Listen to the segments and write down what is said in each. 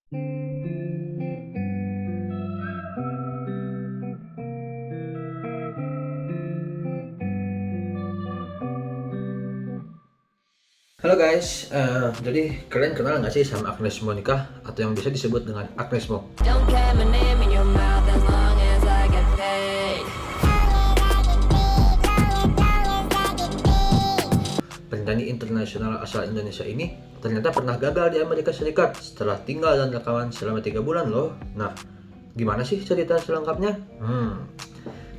Halo guys, jadi kalian kenal nggak sih sama Agnes Monica atau yang bisa disebut dengan Agnes Mo? Don't care my name in your mouth as long as I get paid. Penyanyi internasional asal Indonesia ini ternyata pernah gagal di Amerika Serikat setelah tinggal dan rekaman selama 3 bulan loh. Nah, gimana sih cerita selengkapnya?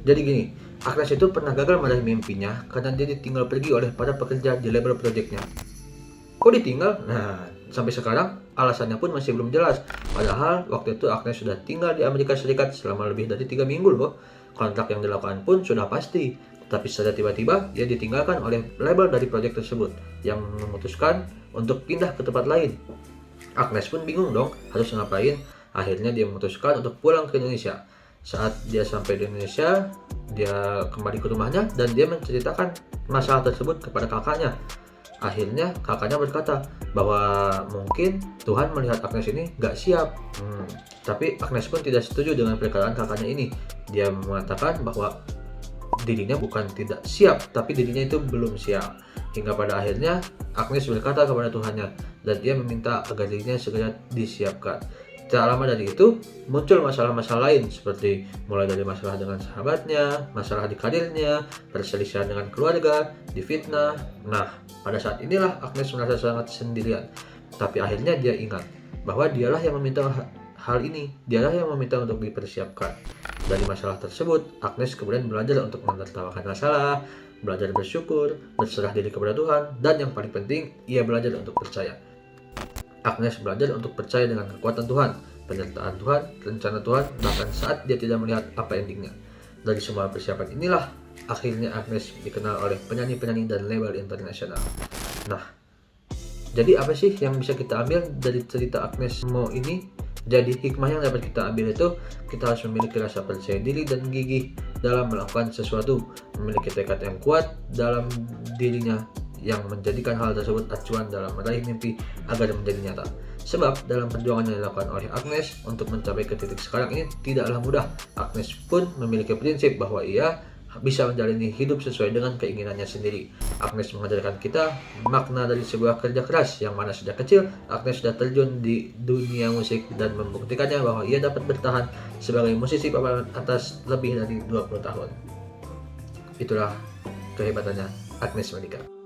Jadi gini, Agnes itu pernah gagal meraih mimpinya karena dia ditinggal pergi oleh para pekerja di label proyeknya. Kok ditinggal? Nah, sampai sekarang alasannya pun masih belum jelas. Padahal waktu itu Agnes sudah tinggal di Amerika Serikat selama lebih dari 3 minggu loh. Kontrak yang dilakukan pun sudah pasti. Tapi secara tiba-tiba dia ditinggalkan oleh label dari proyek tersebut yang memutuskan untuk pindah ke tempat lain. Agnes pun bingung dong harus ngapain. Akhirnya dia memutuskan untuk pulang ke Indonesia. Saat dia sampai di Indonesia, dia kembali ke rumahnya dan dia menceritakan masalah tersebut kepada kakaknya. Akhirnya kakaknya berkata bahwa mungkin Tuhan melihat Agnes ini gak siap. Tapi Agnes pun tidak setuju dengan perkataan kakaknya ini. Dia mengatakan bahwa dirinya bukan tidak siap, tapi dirinya itu belum siap. Hingga pada akhirnya Agnes berkata kepada Tuhannya dan dia meminta agar dirinya segera disiapkan. Tak lama dari itu muncul masalah-masalah lain seperti mulai dari masalah dengan sahabatnya, masalah di karirnya, perselisihan dengan keluarga, difitnah. Nah, pada saat inilah Agnes merasa sangat sendirian. Tapi akhirnya dia ingat bahwa dialah yang meminta hal ini, dialah yang meminta untuk dipersiapkan. Dari masalah tersebut, Agnes kemudian belajar untuk menertawakan masalah, belajar bersyukur, berserah diri kepada Tuhan, dan yang paling penting, ia belajar untuk percaya. Agnes belajar untuk percaya dengan kekuatan Tuhan, penyertaan Tuhan, rencana Tuhan, bahkan saat dia tidak melihat apa endingnya. Dari semua persiapan inilah, akhirnya Agnes dikenal oleh penyanyi-penyanyi dan label internasional. Nah, jadi apa sih yang bisa kita ambil dari cerita Agnes Mo ini? Jadi hikmah yang dapat kita ambil itu, kita harus memiliki rasa percaya diri dan gigih dalam melakukan sesuatu, memiliki tekad yang kuat dalam dirinya yang menjadikan hal tersebut acuan dalam meraih mimpi agar menjadi nyata. Sebab dalam perjuangan yang dilakukan oleh Agnes untuk mencapai ke titik sekarang ini tidaklah mudah. Agnes pun memiliki prinsip bahwa ia bisa menjalani hidup sesuai dengan keinginannya sendiri. Agnes mengajarkan kita makna dari sebuah kerja keras yang mana sejak kecil Agnes sudah terjun di dunia musik dan membuktikannya bahwa ia dapat bertahan sebagai musisi papan atas lebih dari 20 tahun. Itulah kehebatannya Agnes Monica.